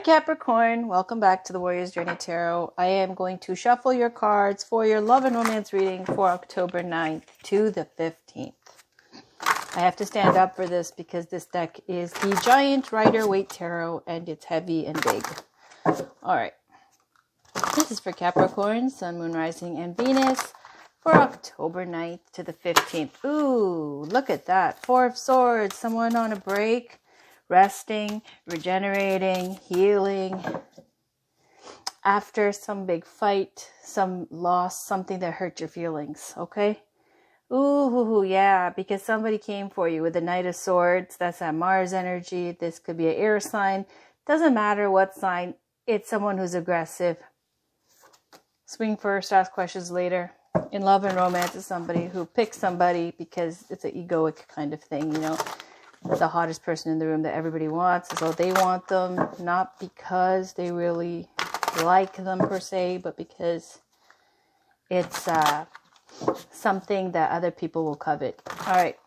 Capricorn, welcome back to the Warrior's Journey Tarot. I am going to shuffle your cards for your love and romance reading for October 9th to the 15th. I have to stand up for this because this deck is the Giant Rider-Waite Tarot and it's heavy and big. Alright, this is for Capricorn, Sun, Moon, Rising, and Venus for October 9th to the 15th. Ooh, look at that. Four of Swords, someone on a break. Resting, regenerating, healing, after some big fight, some loss, something that hurt your feelings, okay? Ooh, yeah, because somebody came for you with the Knight of Swords. That's that Mars energy. This could be an air sign. Doesn't matter what sign. It's someone who's aggressive. Swing first, ask questions later. In love and romance, it's somebody who picks somebody because it's an egoic kind of thing, you know? The hottest person in the room that everybody wants, so they want them, not because they really like them per se, but because it's something that other people will covet. All right,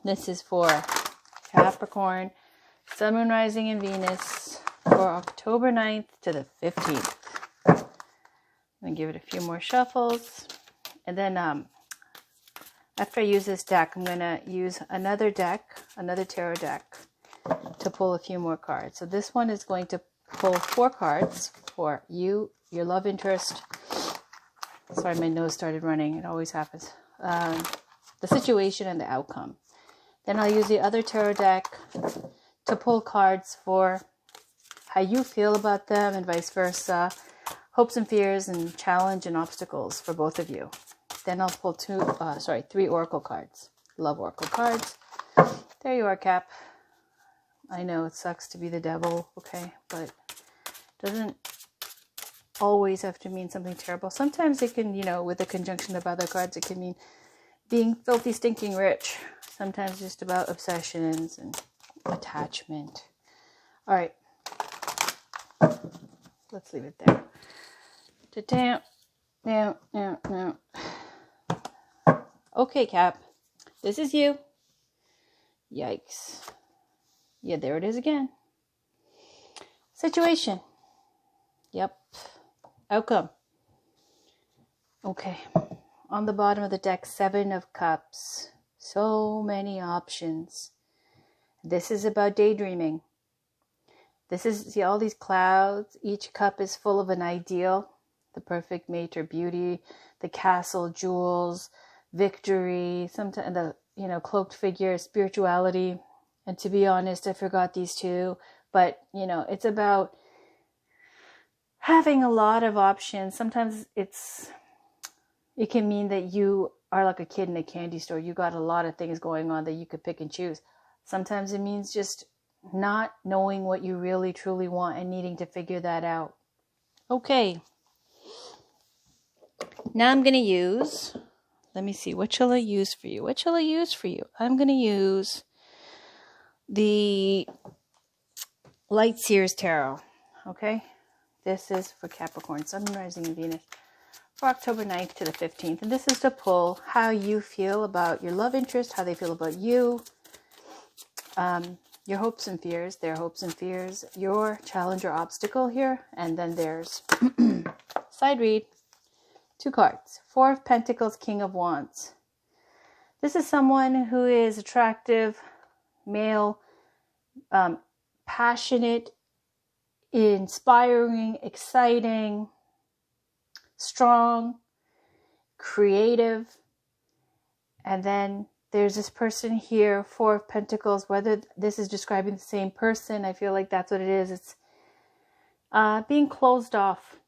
this is for Capricorn, Sun, Moon, Rising, and Venus for October 9th to the 15th. I'm gonna give it a few more shuffles, and then after I use this deck, I'm going to use another deck, another tarot deck, to pull a few more cards. So this one is going to pull 4 cards for you, your love interest. Sorry, my nose started running. It always happens. The situation and the outcome. Then I'll use the other tarot deck to pull cards for how you feel about them and vice versa. Hopes and fears and challenge and obstacles for both of you. Then I'll pull 3 oracle cards. Love oracle cards. There you are, Cap. I know it sucks to be the devil, okay? But it doesn't always have to mean something terrible. Sometimes it can, you know, with the conjunction of other cards, it can mean being filthy, stinking rich. Sometimes just about obsessions and attachment. All right. Let's leave it there. No. Okay, Cap, this is you. Yikes. Yeah, there it is again. Situation. Yep. Outcome. Okay. On the bottom of the deck, 7 of Cups. So many options. This is about daydreaming. This is, see all these clouds? Each cup is full of an ideal. The perfect mate or beauty, the castle, jewels, victory, sometimes the, you know, cloaked figure, spirituality. And to be honest, I forgot these 2, but you know, it's about having a lot of options. Sometimes it can mean that you are like a kid in a candy store. You got a lot of things going on that you could pick and choose. Sometimes it means just not knowing what you really truly want and needing to figure that out. Okay. Now I'm going to use, let me see, what shall I use for you? I'm going to use the Light Seers Tarot, okay? This is for Capricorn, Sun, Rising, and Venus for October 9th to the 15th. And this is to pull how you feel about your love interest, how they feel about you, your hopes and fears, their hopes and fears, your challenge or obstacle here. And then there's side read. 2 cards. 4 of Pentacles, King of Wands. This is someone who is attractive, male, passionate, inspiring, exciting, strong, creative. And then there's this person here, 4 of Pentacles. Whether this is describing the same person, I feel like that's what it is. It's being closed off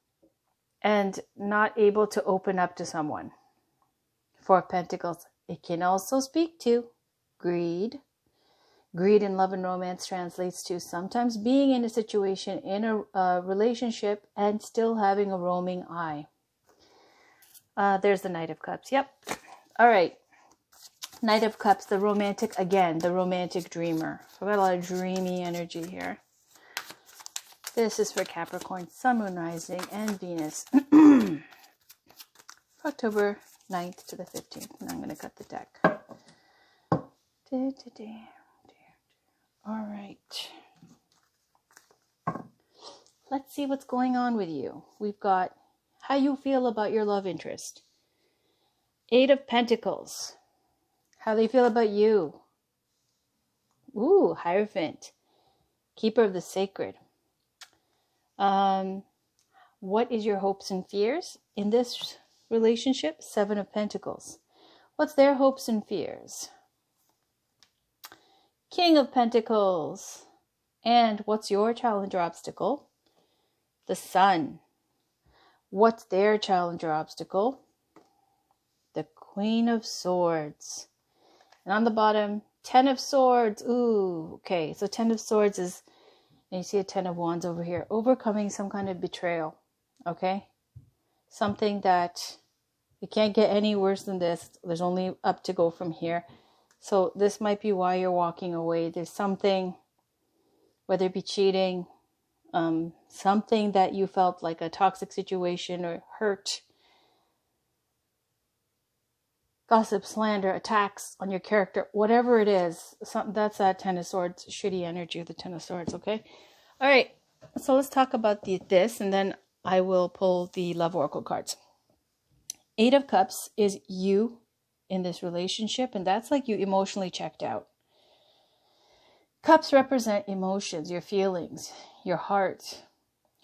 and not able to open up to someone. 4 of Pentacles. It can also speak to greed. Greed in love and romance translates to sometimes being in a situation, in a relationship, and still having a roaming eye. There's the Knight of Cups. Yep. All right. Knight of Cups, the romantic, again, the romantic dreamer. So I've got a lot of dreamy energy here. This is for Capricorn, Sun, Moon, Rising, and Venus. October 9th to the 15th. And I'm going to cut the deck. All right. Let's see what's going on with you. We've got how you feel about your love interest. 8 of Pentacles. How they feel about you. Ooh, Hierophant. Keeper of the Sacred. What is your hopes and fears in this relationship? 7 of Pentacles. What's their hopes and fears? King of Pentacles. And what's your challenge or obstacle? The Sun. What's their challenge or obstacle? The Queen of Swords. And on the bottom, 10 of Swords. Ooh, okay. So 10 of Swords is, and you see a 10 of Wands over here, overcoming some kind of betrayal. Okay? Something that it can't get any worse than this. There's only up to go from here. So this might be why you're walking away. There's something, whether it be cheating, something that you felt like a toxic situation or hurt, gossip, slander, attacks on your character, whatever it is, that's that 10 of Swords, shitty energy of the 10 of Swords, okay? All right, so let's talk about this, and then I will pull the Love Oracle cards. 8 of Cups is you in this relationship, and that's like you emotionally checked out. Cups represent emotions, your feelings, your heart.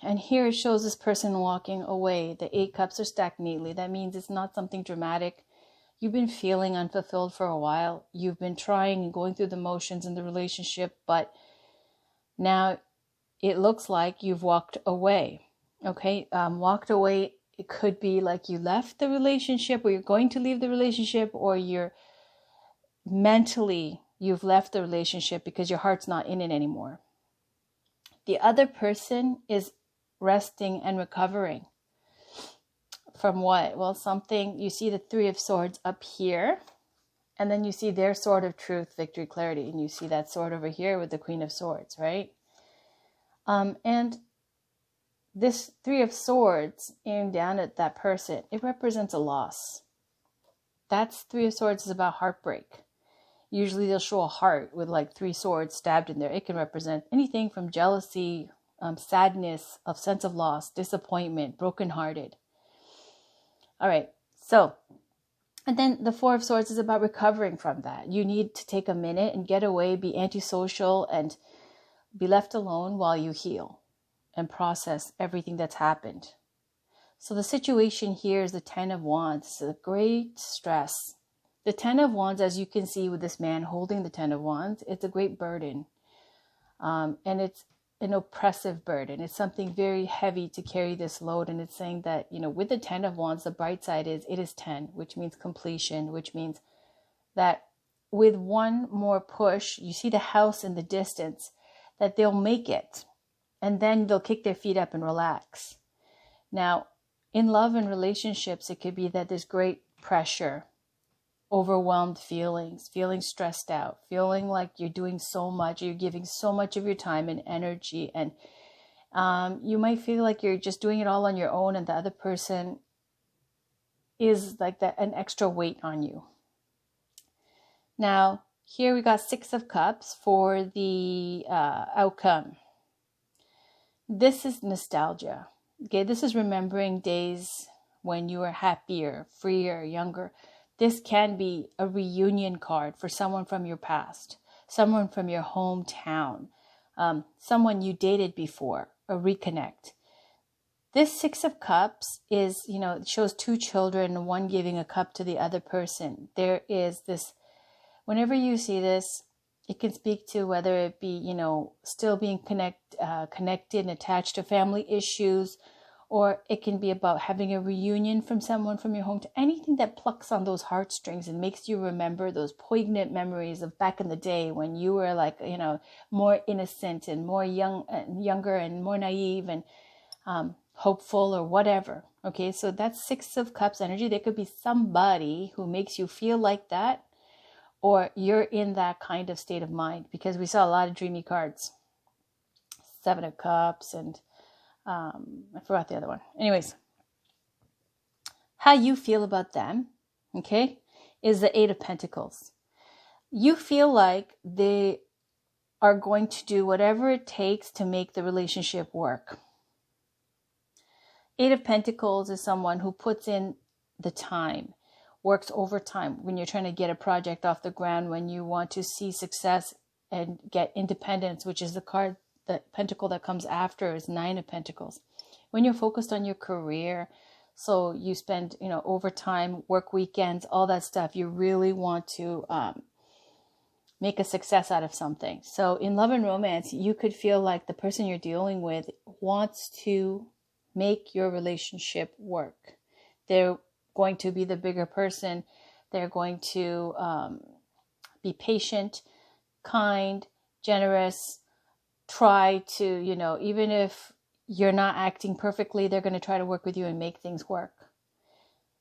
And here it shows this person walking away. The 8 cups are stacked neatly. That means it's not something dramatic. You've been feeling unfulfilled for a while. You've been trying and going through the motions in the relationship, but now it looks like you've walked away. Okay, walked away. It could be like you left the relationship, or you're going to leave the relationship, or you're mentally, you've left the relationship because your heart's not in it anymore. The other person is resting and recovering. From what? Well, something, you see the 3 of Swords up here, and then you see their sword of truth, victory, clarity, and you see that sword over here with the Queen of Swords, right? And this 3 of Swords aimed down at that person, it represents a loss. That's 3 of Swords is about heartbreak. Usually they'll show a heart with like 3 swords stabbed in there. It can represent anything from jealousy, sadness, a sense of loss, disappointment, brokenhearted. All right, so, and then the 4 of Swords is about recovering from that. You need to take a minute and get away, be antisocial, and be left alone while you heal and process everything that's happened. So the situation here is the 10 of Wands. It's a great stress. The 10 of Wands, as you can see with this man holding the 10 of Wands, it's a great burden. And it's an oppressive burden. It's something very heavy to carry this load. And it's saying that, you know, with the 10 of Wands, the bright side is it is 10, which means completion, which means that with one more push, you see the house in the distance, that they'll make it. And then they'll kick their feet up and relax. Now, in love and relationships, it could be that there's great pressure, overwhelmed feelings, feeling stressed out, feeling like you're doing so much, you're giving so much of your time and energy, and you might feel like you're just doing it all on your own, and the other person is like that, an extra weight on you. Now, here we got 6 of Cups for the outcome. This is nostalgia. Okay, this is remembering days when you were happier, freer, younger. This can be a reunion card for someone from your past, someone from your hometown, someone you dated before, a reconnect. This 6 of Cups is, you know, it shows 2 children, one giving a cup to the other person. There is this, whenever you see this, it can speak to whether it be, you know, still being connected and attached to family issues, or it can be about having a reunion from someone from your home, to anything that plucks on those heartstrings and makes you remember those poignant memories of back in the day when you were like, you know, more innocent and more younger and more naive and hopeful or whatever. Okay, so that's 6 of Cups energy. There could be somebody who makes you feel like that, or you're in that kind of state of mind, because we saw a lot of dreamy cards. 7 of Cups and I forgot the other one. Anyways, how you feel about them, okay, is the 8 of Pentacles. You feel like they are going to do whatever it takes to make the relationship work. Eight of Pentacles is someone who puts in the time, works overtime when you're trying to get a project off the ground, when you want to see success and get independence, which is the card, the pentacle that comes after is Nine of Pentacles. When you're focused on your career, so you spend, overtime, work weekends, all that stuff, you really want to make a success out of something. So in love and romance, you could feel like the person you're dealing with wants to make your relationship work. They're going to be the bigger person. They're going to be patient, kind, generous, try to, even if you're not acting perfectly, they're going to try to work with you and make things work.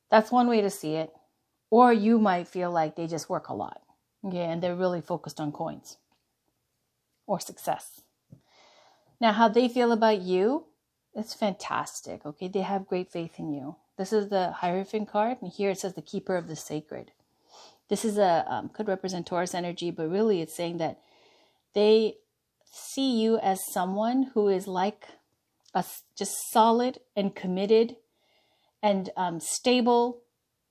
That's one way to see it. Or you might feel like they just work a lot. Yeah, and they're really focused on coins or success. Now, how they feel about you, it's fantastic. Okay, they have great faith in you. This is the Hierophant card, and here it says the keeper of the sacred. This is could represent Taurus energy, but really it's saying that they see you as someone who is like just solid and committed and stable,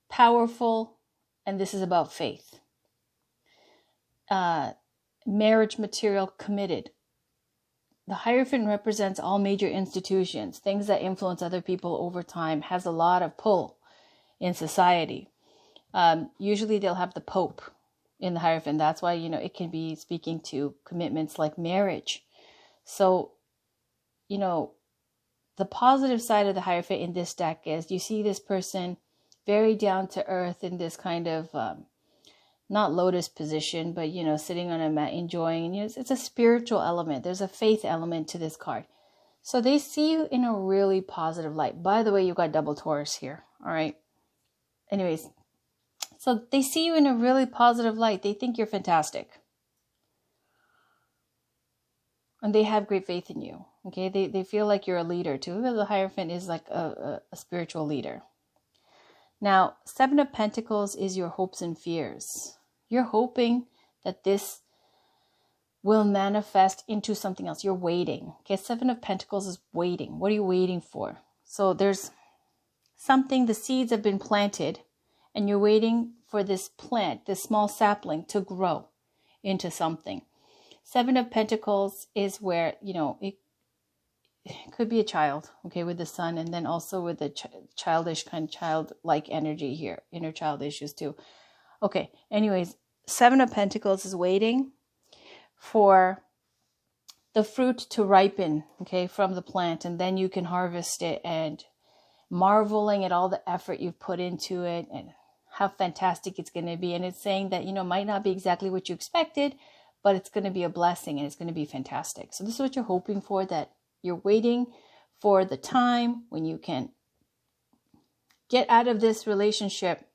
powerful, and this is about faith. Marriage material, committed. The Hierophant represents all major institutions, things that influence other people over time, has a lot of pull in society. Usually they'll have the Pope in the Hierophant. That's why, it can be speaking to commitments like marriage. So, the positive side of the Hierophant in this deck is you see this person very down to earth in this kind of, not lotus position, but, sitting on a mat, enjoying. And it's a spiritual element. There's a faith element to this card. So they see you in a really positive light. By the way, you got double Taurus here. All right. Anyways, so they see you in a really positive light. They think you're fantastic. And they have great faith in you. Okay. They feel like you're a leader too. The Hierophant is like a spiritual leader. Now, Seven of Pentacles is your hopes and fears. You're hoping that this will manifest into something else. You're waiting. Okay, Seven of Pentacles is waiting. What are you waiting for? So there's something, the seeds have been planted, and you're waiting for this plant, this small sapling, to grow into something. Seven of Pentacles is where, it could be a child, okay, with the sun, and then also with the childish kind of childlike energy here, inner child issues too. Okay, anyways, Seven of Pentacles is waiting for the fruit to ripen, okay, from the plant, and then you can harvest it, and marveling at all the effort you've put into it and how fantastic it's going to be. And it's saying that, might not be exactly what you expected, but it's going to be a blessing and it's going to be fantastic. So this is what you're hoping for, that you're waiting for the time when you can get out of this relationship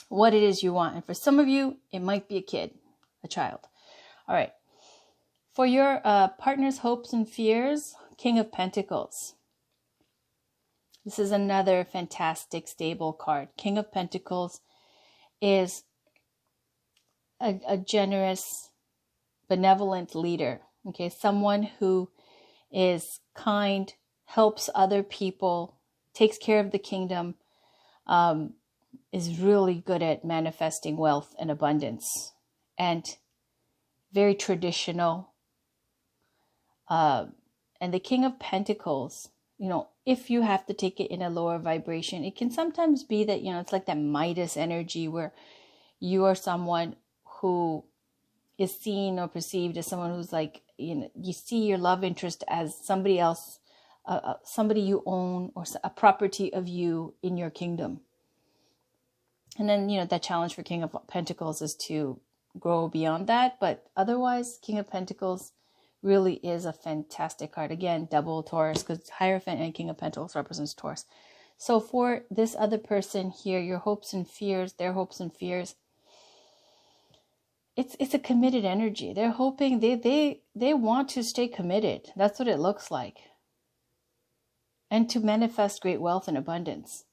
what it is you want. And for some of you, it might be a kid, a child. All right. For your partner's hopes and fears, King of Pentacles. This is another fantastic, stable card. King of Pentacles is a generous, benevolent leader. Okay, someone who is kind, helps other people, takes care of the kingdom, is really good at manifesting wealth and abundance, and very traditional. And the King of Pentacles, if you have to take it in a lower vibration, it can sometimes be that, it's like that Midas energy where you are someone who is seen or perceived as someone who's like, you see your love interest as somebody else, somebody you own, or a property of you in your kingdom. And then, that challenge for King of Pentacles is to grow beyond that. But otherwise, King of Pentacles really is a fantastic card. Again, double Taurus, because Hierophant and King of Pentacles represents Taurus. So for this other person here, your hopes and fears, their hopes and fears, it's a committed energy. They're hoping, they want to stay committed. That's what it looks like. And to manifest great wealth and abundance.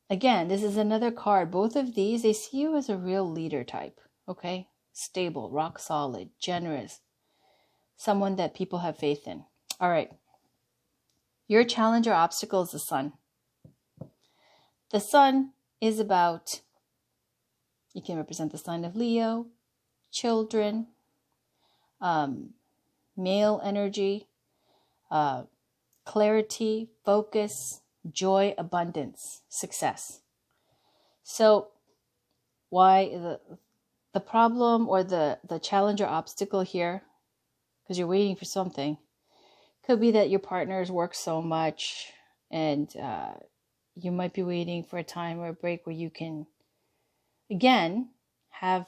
Again, this is another card. Both of these, they see you as a real leader type. Okay? Stable, rock solid, generous. Someone that people have faith in. All right. Your challenge or obstacle is the sun. The sun is about, you can represent the sign of Leo, children, male energy, clarity, focus, joy, abundance, success. So why the problem or the challenge or obstacle here, because you're waiting for something, could be that your partners work so much and you might be waiting for a time or a break where you can, again, have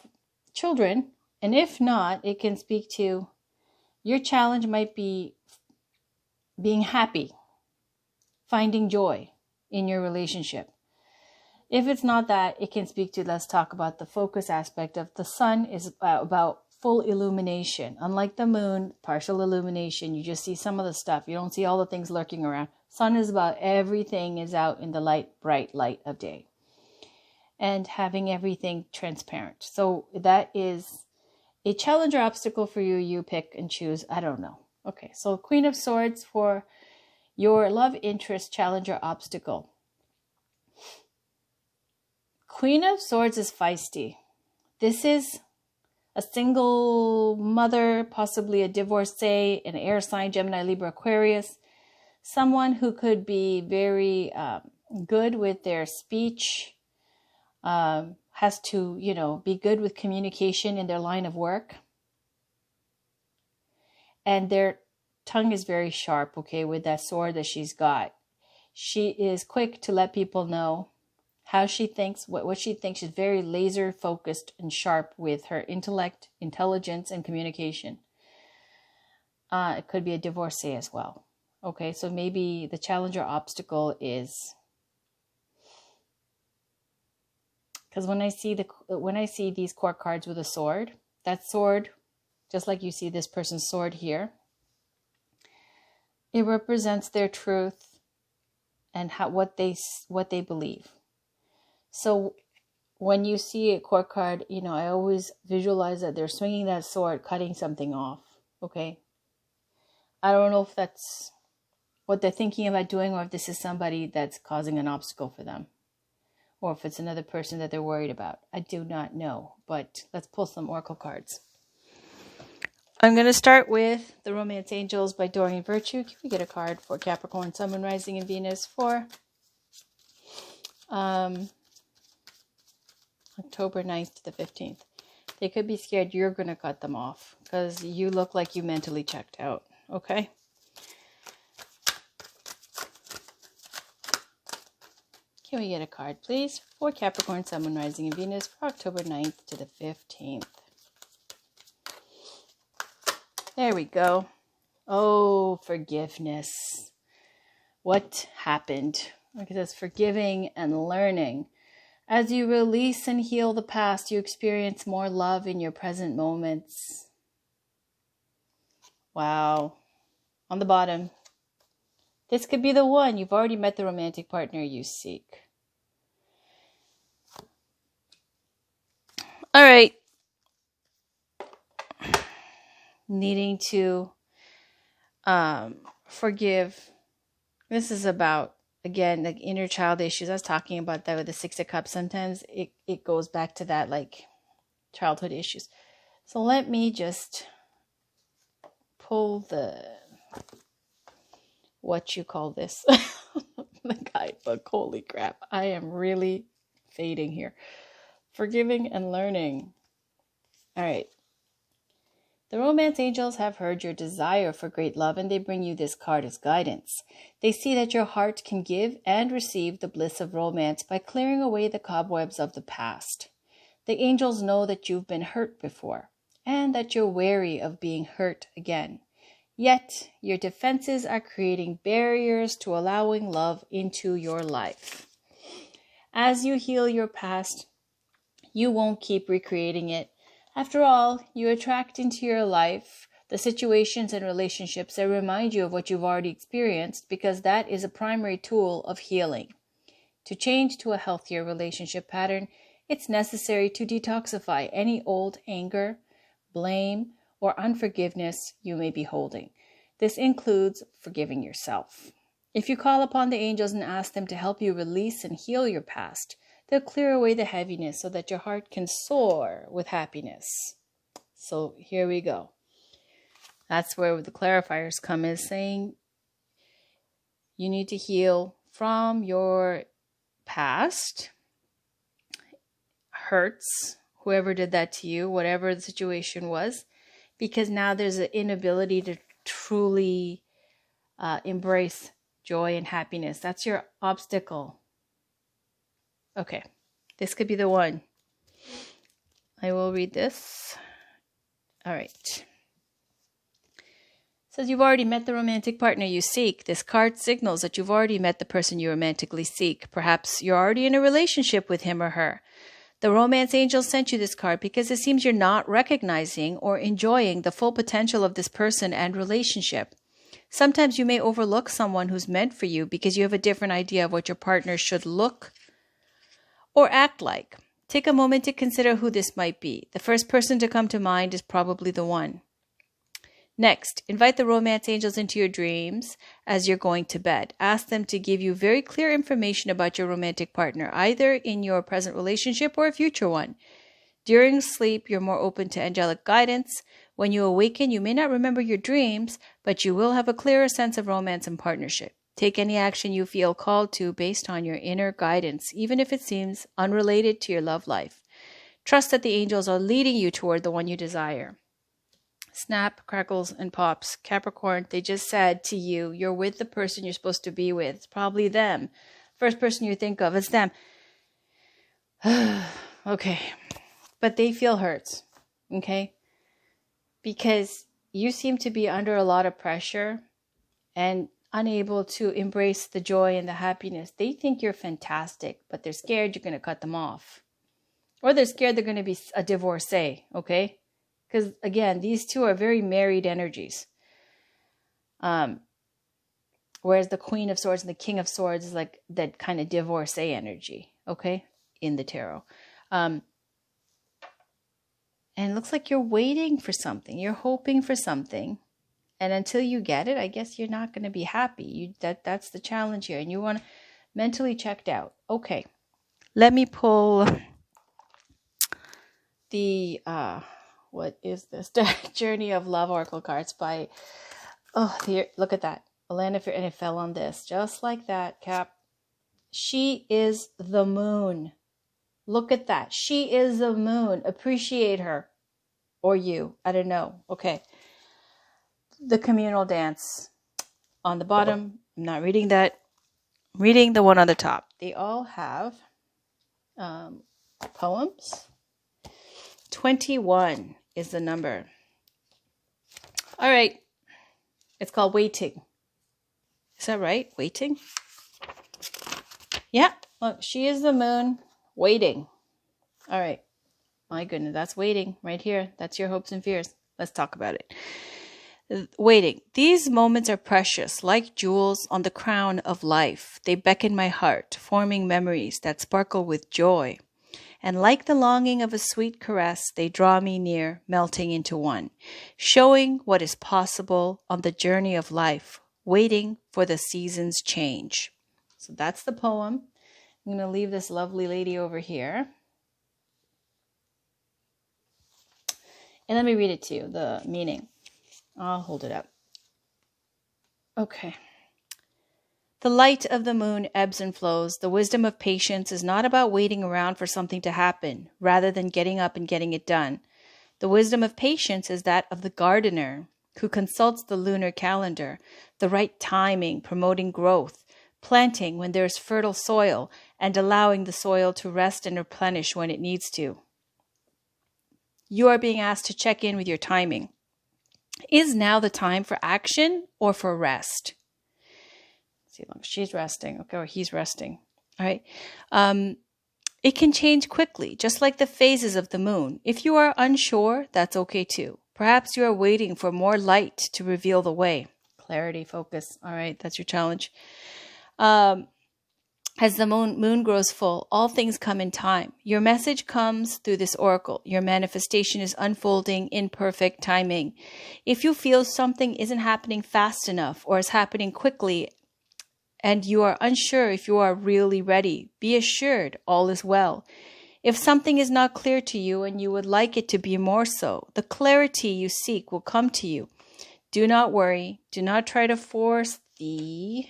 children. And if not, it can speak to your challenge might be being happy, finding joy in your relationship. If it's not that, it can speak to, let's talk about the focus aspect of the sun is about full illumination. Unlike the moon, partial illumination, you just see some of the stuff. You don't see all the things lurking around. Sun is about everything is out in the light, bright light of day. And having everything transparent. So that is a challenge or obstacle for you. You pick and choose. I don't know. Okay, so Queen of Swords for your love interest, challenge or obstacle. Queen of Swords is feisty. This is a single mother, possibly a divorcee, an air sign, Gemini, Libra, Aquarius. Someone who could be very good with their speech, has to, be good with communication in their line of work. And their tongue is very sharp, okay, with that sword that she's got. She is quick to let people know how she thinks, what she thinks. She's very laser focused and sharp with her intellect, intelligence, and communication. It could be a divorcee as well. Okay, so maybe the challenge or obstacle is, because when I see these court cards with a sword, that sword, just like you see this person's sword here, it represents their truth and what they believe. So when you see a court card, I always visualize that they're swinging that sword, cutting something off. Okay, I don't know if that's what they're thinking about doing, or if this is somebody that's causing an obstacle for them, or if it's another person that they're worried about. I do not know, but let's pull some oracle cards. I'm going to start with the Romance Angels by Doreen Virtue. Can we get a card for Capricorn, Sun, Moon, Rising, and Venus for October 9th to the 15th? They could be scared you're going to cut them off because you look like you mentally checked out. Okay? Can we get a card, please, for Capricorn, Sun, Moon, Rising, and Venus for October 9th to the 15th? There we go. Oh, forgiveness. What happened? Look at this, forgiving and learning. As you release and heal the past, you experience more love in your present moments. Wow. On the bottom, this could be the one. You've already met the romantic partner you seek. All right. Needing to forgive. This is about, again, like inner child issues. I was talking about that with the Six of Cups. Sometimes it goes back to that, like childhood issues. So let me just pull the, what you call this, the guidebook. Holy crap. I am really fading here. Forgiving and learning. All right. The Romance Angels have heard your desire for great love, and they bring you this card as guidance. They see that your heart can give and receive the bliss of romance by clearing away the cobwebs of the past. The angels know that you've been hurt before, and that you're wary of being hurt again. Yet, your defenses are creating barriers to allowing love into your life. As you heal your past, you won't keep recreating it. After all, you attract into your life the situations and relationships that remind you of what you've already experienced, because that is a primary tool of healing. To change to a healthier relationship pattern, it's necessary to detoxify any old anger, blame, or unforgiveness you may be holding. This includes forgiving yourself. If you call upon the angels and ask them to help you release and heal your past, they'll clear away the heaviness so that your heart can soar with happiness. So here we go. That's where the clarifiers come, is saying you need to heal from your past hurts, whoever did that to you, whatever the situation was, because now there's an inability to truly embrace joy and happiness. That's your obstacle. Okay, this could be the one. I will read this. All right. It says you've already met the romantic partner you seek. This card signals that you've already met the person you romantically seek. Perhaps you're already in a relationship with him or her. The romance angel sent you this card because it seems you're not recognizing or enjoying the full potential of this person and relationship. Sometimes you may overlook someone who's meant for you because you have a different idea of what your partner should look or act like. Take a moment to consider who this might be. The first person to come to mind is probably the one. Next, invite the romance angels into your dreams as you're going to bed. Ask them to give you very clear information about your romantic partner, either in your present relationship or a future one. During sleep, you're more open to angelic guidance. When you awaken, you may not remember your dreams, but you will have a clearer sense of romance and partnership. Take any action you feel called to based on your inner guidance, even if it seems unrelated to your love life. Trust that the angels are leading you toward the one you desire. Snap, crackles, and pops. Capricorn, they just said to you, you're with the person you're supposed to be with. It's probably them. First person you think of, it's them. Okay. But they feel hurt. Okay? Because you seem to be under a lot of pressure and unable to embrace the joy and the happiness. They think you're fantastic, but they're scared you're going to cut them off. Or they're scared they're going to be a divorcee. Okay? Because, again, these two are very married energies. Whereas the Queen of Swords and the King of Swords is like that kind of divorcee energy, okay, in the tarot. And it looks like you're waiting for something. You're hoping for something. And until you get it, I guess you're not going to be happy. That's the challenge here. And you want to mentally checked out. Okay. Let me pull the... what is this? Journey of Love Oracle cards by, look at that. Elena, and it fell on this. Just like that, Cap. She is the moon. Look at that. She is the moon. Appreciate her. Or you. I don't know. Okay. The communal dance. On the bottom. I'm not reading that. I'm reading the one on the top. They all have poems. 21 is the number. All right. It's called Waiting. Is that right? Waiting? Yeah. Look, she is the moon. Waiting. All right. My goodness, that's waiting right here. That's your hopes and fears. Let's talk about it. Waiting. These moments are precious, like jewels on the crown of life. They beckon my heart, forming memories that sparkle with joy. And like the longing of a sweet caress, they draw me near, melting into one, showing what is possible on the journey of life, waiting for the seasons change. So that's the poem. I'm going to leave this lovely lady over here. And let me read it to you, the meaning. I'll hold it up. Okay. The light of the moon ebbs and flows. The wisdom of patience is not about waiting around for something to happen, rather than getting up and getting it done. The wisdom of patience is that of the gardener, who consults the lunar calendar, the right timing, promoting growth, planting when there's fertile soil, and allowing the soil to rest and replenish when it needs to. You are being asked to check in with your timing. Is now the time for action or for rest? She's resting, okay, or he's resting. All right. It can change quickly, just like the phases of the moon. If you are unsure, that's okay too. Perhaps you are waiting for more light to reveal the way. Clarity, focus. All right, that's your challenge. As the moon grows full, all things come in time. Your message comes through this oracle. Your manifestation is unfolding in perfect timing. If you feel something isn't happening fast enough or is happening quickly, and you are unsure if you are really ready, be assured all is well. If something is not clear to you and you would like it to be more so, the clarity you seek will come to you. Do not worry. Do not try to force the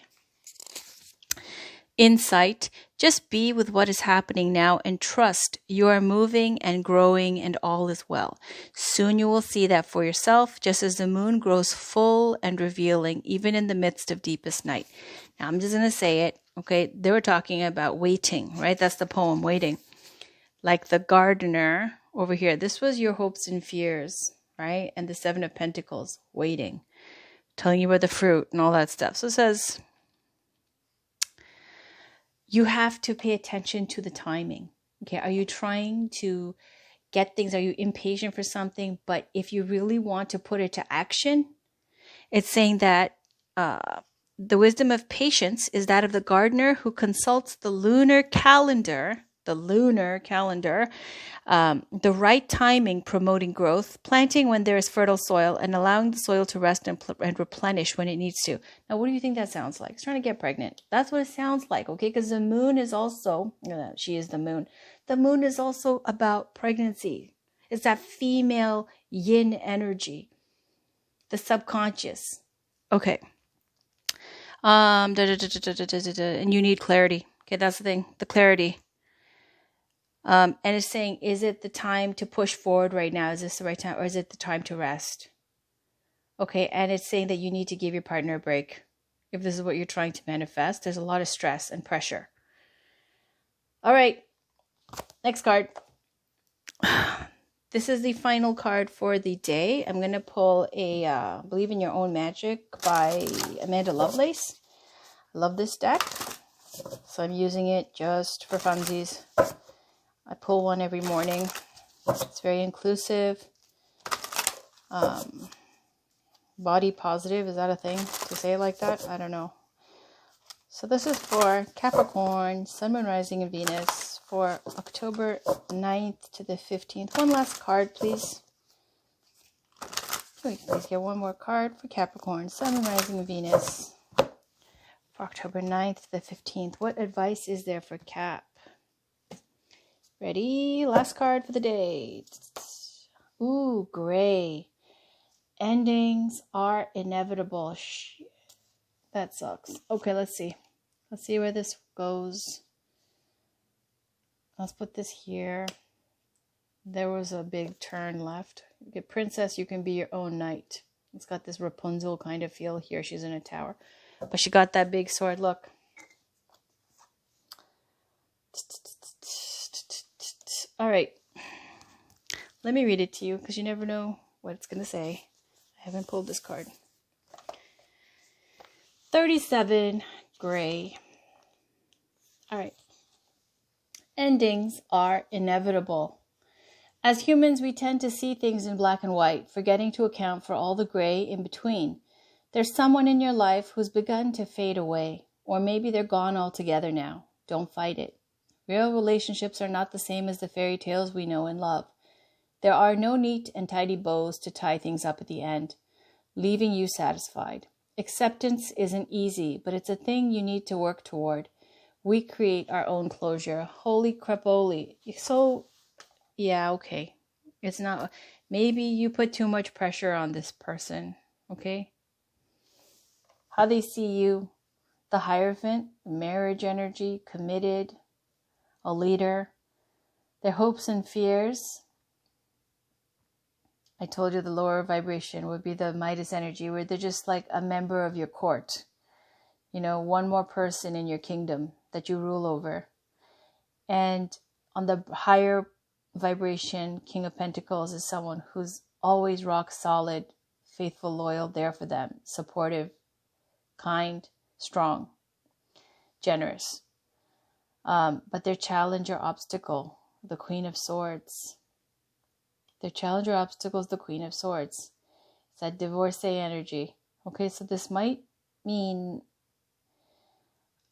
insight. Just be with what is happening now and trust you are moving and growing and all is well. Soon you will see that for yourself, just as the moon grows full and revealing, even in the midst of deepest night. Now I'm just going to say it, okay? They were talking about waiting, right? That's the poem, Waiting. Like the gardener over here. This was your hopes and fears, right? And the Seven of Pentacles, waiting. Telling you about the fruit and all that stuff. So it says, you have to pay attention to the timing. Okay, are you trying to get things? Are you impatient for something? But if you really want to put it to action, it's saying that the wisdom of patience is that of the gardener who consults the lunar calendar, the right timing promoting growth, planting when there is fertile soil, and allowing the soil to rest and replenish when it needs to. Now, what do you think that sounds like? It's trying to get pregnant. That's what it sounds like, okay? Because the moon is also, she is the moon. The moon is also about pregnancy. It's that female yin energy, the subconscious. Okay. And you need clarity. Okay, that's the thing, the clarity. And it's saying, is it the time to push forward right now? Is this the right time? Or is it the time to rest? Okay, and it's saying that you need to give your partner a break. If this is what you're trying to manifest, there's a lot of stress and pressure. All right, next card. This is the final card for the day. I'm going to pull a Believe in Your Own Magic by Amanda Lovelace. I love this deck, so I'm using it just for funsies. I pull one every morning. It's very inclusive. Body positive, is that a thing to say it like that? I don't know. So this is for Capricorn, Sun, Moon, Rising, and Venus for October 9th to the 15th. One last card, please. Can we please get one more card for Capricorn, Sun, Moon, Rising, and Venus for October 9th to the 15th. What advice is there for Cap? Ready? Last card for the day. Ooh, gray. Endings are inevitable. That sucks. Okay, let's see. Let's see where this goes. Let's put this here. There was a big turn left. Okay, princess, you can be your own knight. It's got this Rapunzel kind of feel here. She's in a tower. But she got that big sword. Look. All right, let me read it to you because you never know what it's going to say. I haven't pulled this card. 37, gray. All right. Endings are inevitable. As humans, we tend to see things in black and white, forgetting to account for all the gray in between. There's someone in your life who's begun to fade away, or maybe they're gone altogether now. Don't fight it. Real relationships are not the same as the fairy tales we know and love. There are no neat and tidy bows to tie things up at the end, leaving you satisfied. Acceptance isn't easy, but it's a thing you need to work toward. We create our own closure. Holy crapoli. So, yeah, okay. It's not, maybe you put too much pressure on this person, okay? How they see you, the Hierophant, marriage energy, committed, a leader, their hopes and fears. I told you the lower vibration would be the Midas energy, where they're just like a member of your court. You know, one more person in your kingdom that you rule over. And on the higher vibration, King of Pentacles is someone who's always rock solid, faithful, loyal, there for them, supportive, kind, strong, generous. But their challenge or obstacle, the Queen of Swords. Their challenge or obstacle is the Queen of Swords. It's that divorcee energy. Okay, so this might mean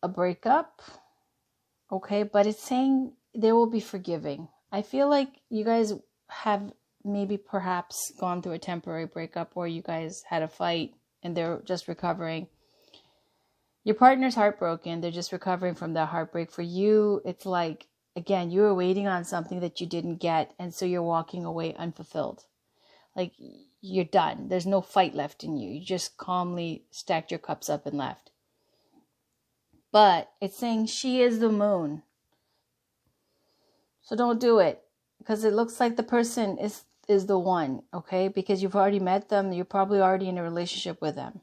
a breakup. Okay, but it's saying they will be forgiving. I feel like you guys have maybe perhaps gone through a temporary breakup, or you guys had a fight and they're just recovering. Your partner's heartbroken. They're just recovering from that heartbreak. For you, it's like, again, you were waiting on something that you didn't get, and so you're walking away unfulfilled. Like, you're done. There's no fight left in you. You just calmly stacked your cups up and left. But it's saying she is the moon. So don't do it, because it looks like the person is the one, okay? Because you've already met them. You're probably already in a relationship with them.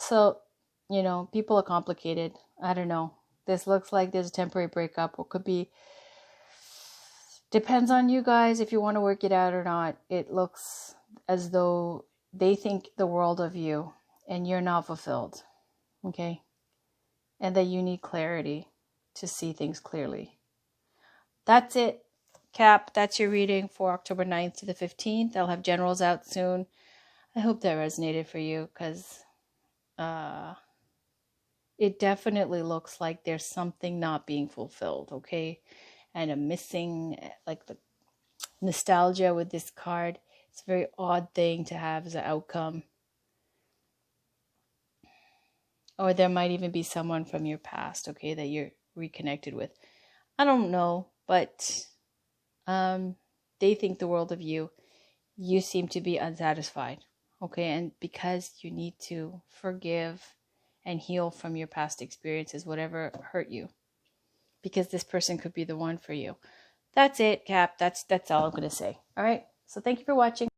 So, you know, people are complicated. I don't know. This looks like there's a temporary breakup, or could be, depends on you guys if you want to work it out or not. It looks as though they think the world of you and you're not fulfilled, okay? And that you need clarity to see things clearly. That's it, Cap. That's your reading for October 9th to the 15th. I'll have generals out soon. I hope that resonated for you, because it definitely looks like there's something not being fulfilled, okay? And a missing, like the nostalgia with this card. It's a very odd thing to have as an outcome. Or there might even be someone from your past, okay, that you're reconnected with. I don't know, but they think the world of you. You seem to be unsatisfied, okay? And because you need to forgive and heal from your past experiences, whatever hurt you, because this person could be the one for you. That's it, Cap. That's all I'm going to say. All right. So thank you for watching.